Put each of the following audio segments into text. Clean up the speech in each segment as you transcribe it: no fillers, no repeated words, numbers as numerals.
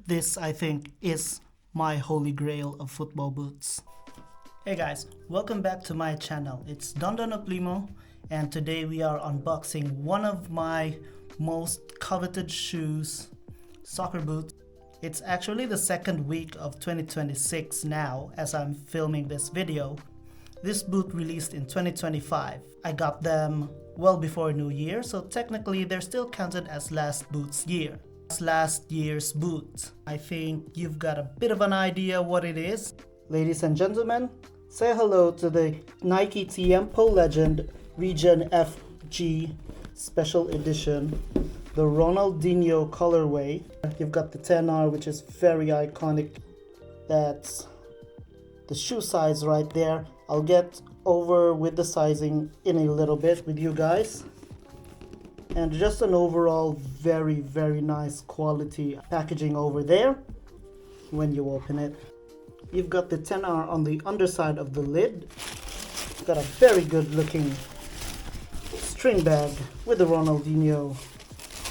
This, I think, is my holy grail of football boots. Hey guys, welcome back to my channel. It's Dondon Oplimo, and today we are unboxing one of my most coveted shoes, soccer boots. It's actually the second week of 2026 now as I'm filming this video. This boot released in 2025. I got them well before New Year, so technically they're still counted as last year's boot. I think you've got a bit of an idea what it is. Ladies and gentlemen, say hello to the Nike Tiempo Legend Regen FG Special Edition, the Ronaldinho colorway. You've got the 10R, which is very iconic. That's the shoe size right there. I'll get over with the sizing in a little bit with you guys. And just an overall very nice quality packaging over there when you open it. You've got the 10R on the underside of the lid. Got a very good looking string bag with the Ronaldinho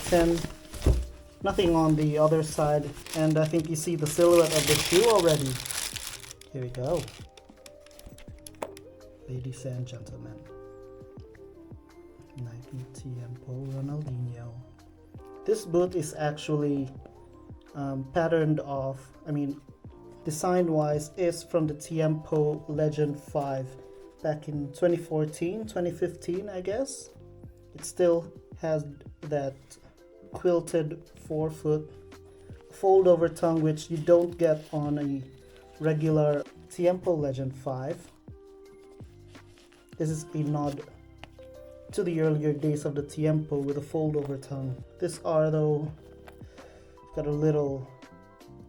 10. Nothing on the other side, and I think you see the silhouette of the shoe already. Here we go. Ladies and gentlemen, Nike Tiempo Ronaldinho. This boot is actually patterned off, design wise is from the Tiempo Legend 5 back in 2014, 2015 I guess. It still has that quilted forefoot fold over tongue, which you don't get on a regular Tiempo Legend 5. This is a nod to the earlier days of the Tiempo with a fold over tongue. This R though, got a little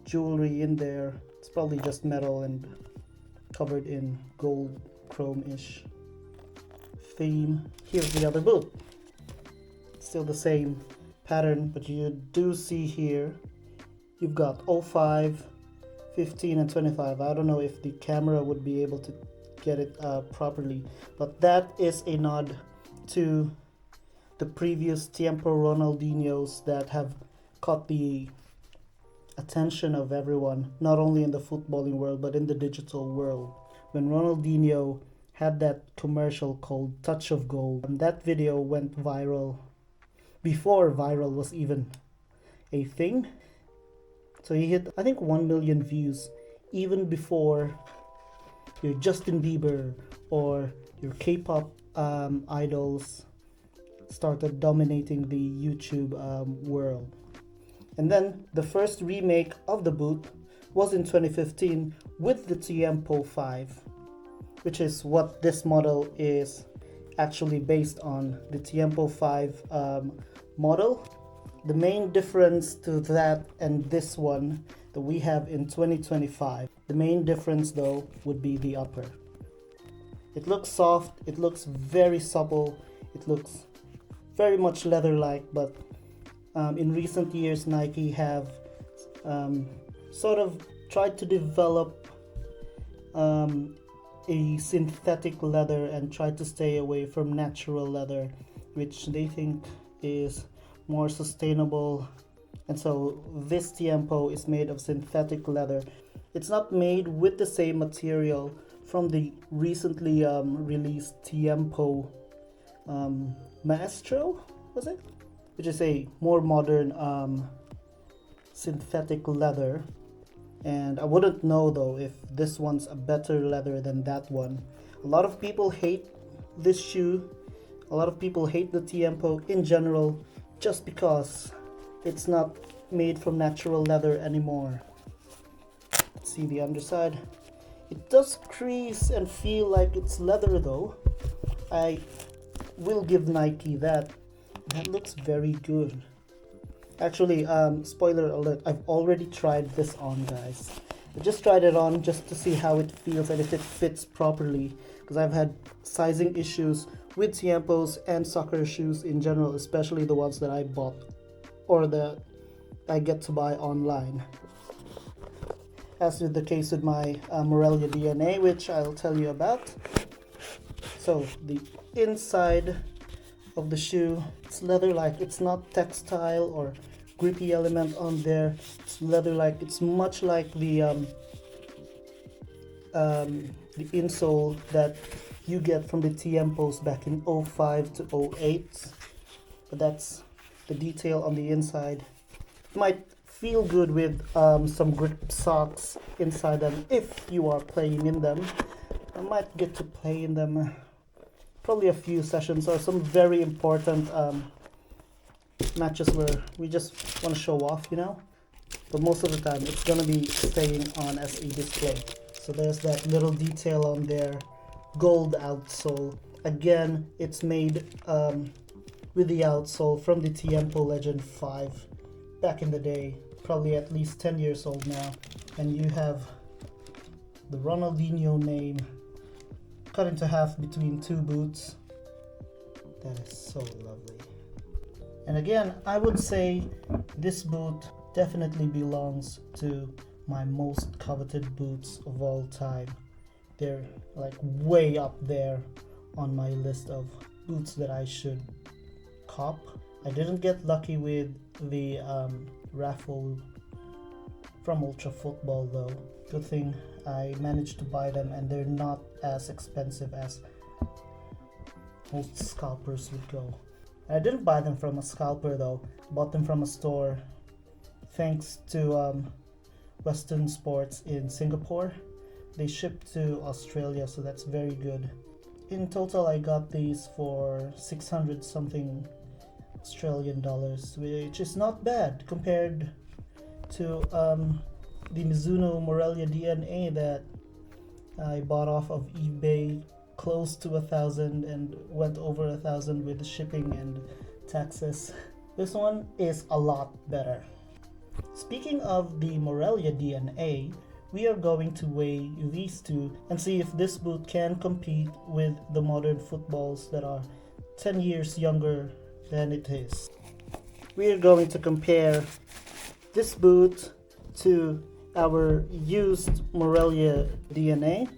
jewelry in there. It's probably just metal and covered in gold chrome-ish theme. Here's the other boot. Still the same pattern, but you do see here you've got 05, 15 and 25. I don't know if the camera would be able to get it properly, but that is a nod to the previous Tiempo Ronaldinhos that have caught the attention of everyone, not only in the footballing world but in the digital world. When Ronaldinho had that commercial called Touch of Gold, and that video went viral before viral was even a thing. So he hit, I think, 1 million views even before your Justin Bieber or your K-pop idols started dominating the YouTube world. And then the first remake of the boot was in 2015 with the Tiempo 5, which is what this model is actually based on, the Tiempo 5 model. The main difference to that and this one that we have in 2025, the main difference though would be the upper. It looks soft, it looks very supple, it looks very much leather-like, but in recent years Nike have sort of tried to develop a synthetic leather and tried to stay away from natural leather, which they think is more sustainable. And so this Tiempo is made of synthetic leather. It's not made with the same material from the recently released Tiempo Maestro, was it? Which is a more modern synthetic leather. And I wouldn't know though if this one's a better leather than that one. A lot of people hate this shoe. A lot of people hate the Tiempo in general just because it's not made from natural leather anymore. Let's see the underside. It does crease and feel like it's leather though. I will give Nike that. That looks very good. Actually, spoiler alert, I've already tried this on, guys. I just tried it on just to see how it feels and if it fits properly, because I've had sizing issues with Tiempos and soccer shoes in general, especially the ones that I bought or that I get to buy online. As with the case with my Morelia DNA, which I'll tell you about. So the inside of the shoe, it's leather-like. It's not textile or grippy element on there. It's leather-like. It's much like the insole that you get from the Tiempos back in 05 to 08. But that's the detail on the inside. It might feel good with some grip socks inside them if you are playing in them. I might get to play in them probably a few sessions or some very important matches where we just want to show off, you know. But most of the time it's gonna be staying on as a display. So there's that little detail on there. Gold outsole. Again, it's made with the outsole from the Tiempo Legend 5 back in the day, probably at least 10 years old now. And you have the Ronaldinho name cut into half between two boots. That is so lovely. And again, I would say this boot definitely belongs to my most coveted boots of all time. They're like way up there on my list of boots that I should cop. I didn't get lucky with the raffle from Ultra Football though. Good thing I managed to buy them, and they're not as expensive as most scalpers would go. I didn't buy them from a scalper though. Bought them from a store thanks to Weston Sports in Singapore. They shipped to Australia, so that's very good. In total, I got these for 600 something Australian dollars, which is not bad compared to the Mizuno Morelia DNA that I bought off of eBay, close to 1,000 and went over 1,000 with shipping and taxes. This one is a lot better. Speaking of the Morelia DNA, we are going to weigh these two and see if this boot can compete with the modern footballs that are 10 years younger than it is. We are going to compare this boot to our used Morelia DNA.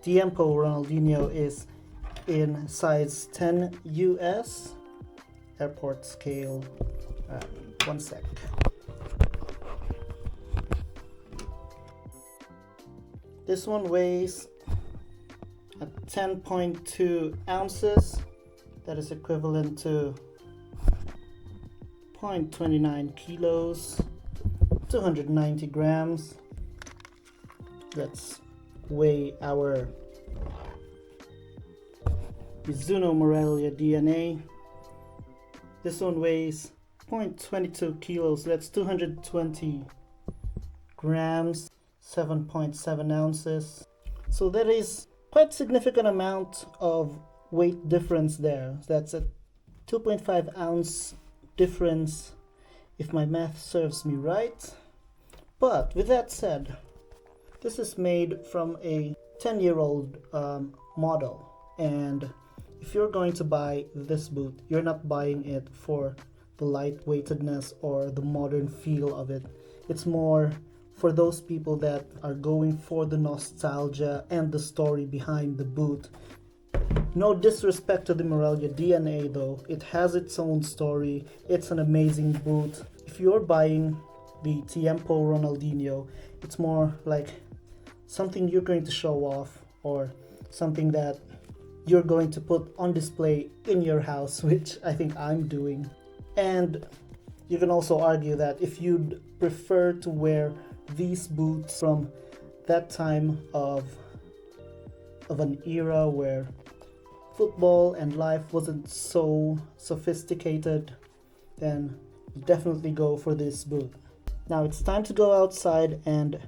Tiempo Ronaldinho is in size 10 US, airport scale. One sec. This one weighs at 10.2 ounces. That is equivalent to 0.29 kilos, 290 grams. Let's weigh our Mizuno Morelia DNA. This one weighs 0.22 kilos. That's 220 grams, 7.7 ounces. So that is quite significant amount of weight difference there. That's a 2.5 ounce difference if my math serves me right. But with that said, this is made from a 10-year-old model, and if you're going to buy this boot, you're not buying it for the lightweightedness or the modern feel of it. It's more for those people that are going for the nostalgia and the story behind the boot. No disrespect to the Morelia DNA though, it has its own story. It's an amazing boot. If you're buying the Tiempo Ronaldinho, it's more like something you're going to show off, or something that you're going to put on display in your house, which I think I'm doing. And you can also argue that if you'd prefer to wear these boots from that time of an era where football and life wasn't so sophisticated, then definitely go for this boot. Now it's time to go outside and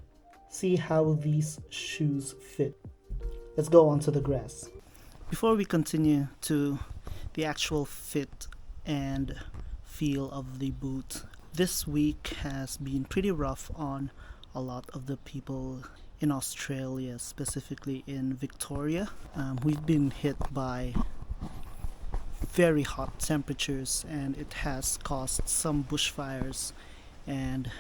see how these shoes fit. Let's go onto the grass. Before we continue to the actual fit and feel of the boot, this week has been pretty rough on a lot of the people in Australia, specifically in Victoria. We've been hit by very hot temperatures, and it has caused some bushfires, and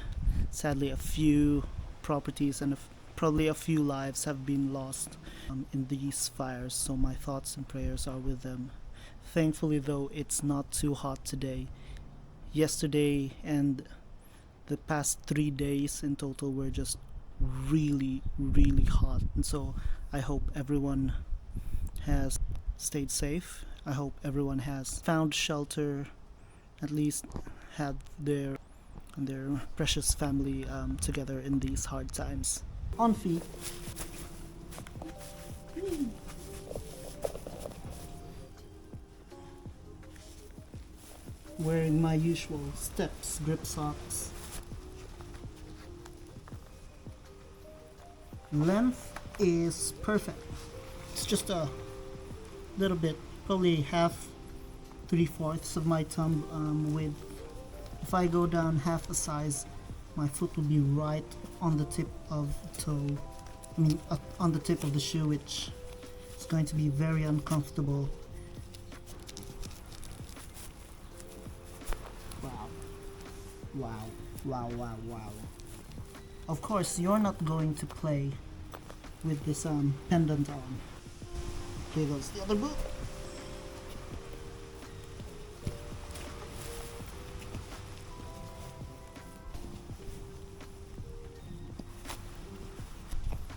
sadly a few properties and probably a few lives have been lost in these fires, so my thoughts and prayers are with them. Thankfully though, it's not too hot today. Yesterday and the past 3 days in total were just really hot, and so I hope everyone has stayed safe. I hope everyone has found shelter, at least had their precious family together in these hard times. On feet. Wearing my usual Steps grip socks. Length is perfect. It's just a little bit, probably half, 3/4 of my thumb width. If I go down half a size, my foot will be right on the tip of the toe. I mean, on the tip of the shoe, which is going to be very uncomfortable. Wow. Of course, you're not going to play with this pendant on. Here goes the other boot.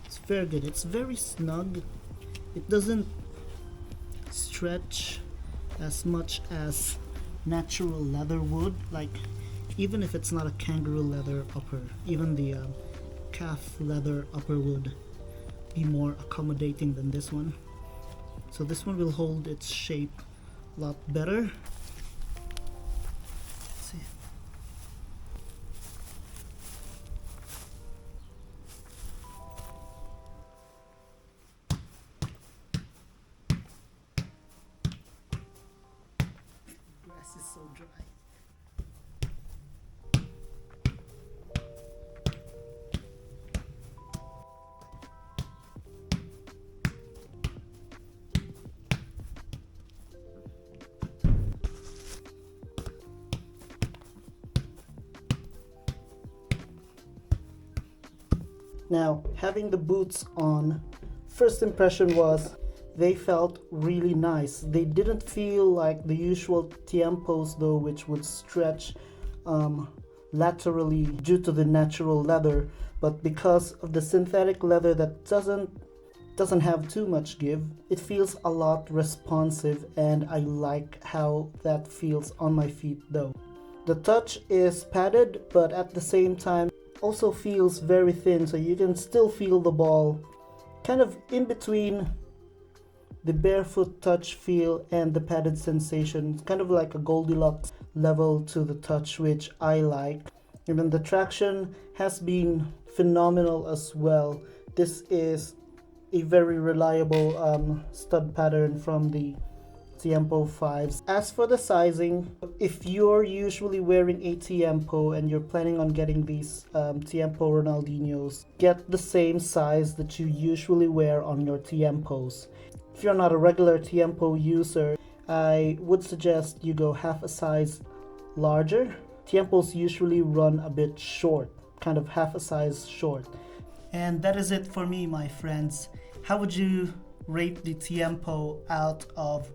It's very good. It's very snug. It doesn't stretch as much as natural leather would. Like, even if it's not a kangaroo leather upper, even the calf leather upper would be more accommodating than this one. So this one will hold its shape a lot better. Let's see. Grass is so dry. Now, having the boots on, first impression was they felt really nice. They didn't feel like the usual tiempos though, which would stretch laterally due to the natural leather, but because of the synthetic leather that doesn't have too much give, it feels a lot responsive, and I like how that feels on my feet though. The touch is padded, but at the same time also feels very thin, so you can still feel the ball kind of in between the barefoot touch feel and the padded sensation. It's kind of like a Goldilocks level to the touch, which I like. And then the traction has been phenomenal as well. This is a very reliable stud pattern from the Tiempo 5s. As for the sizing, if you're usually wearing a Tiempo and you're planning on getting these Tiempo Ronaldinhos, get the same size that you usually wear on your Tiempos. If you're not a regular Tiempo user, I would suggest you go half a size larger. Tiempos usually run a bit short, kind of half a size short. And that is it for me, my friends. How would you rate the Tiempo out of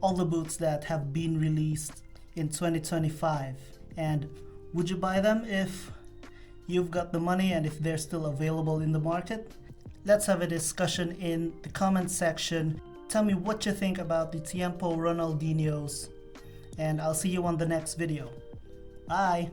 all the boots that have been released in 2025? And would you buy them if you've got the money and if they're still available in the market? Let's have a discussion in the comment section. Tell me what you think about the Tiempo Ronaldinhos, and I'll see you on the next video. Bye!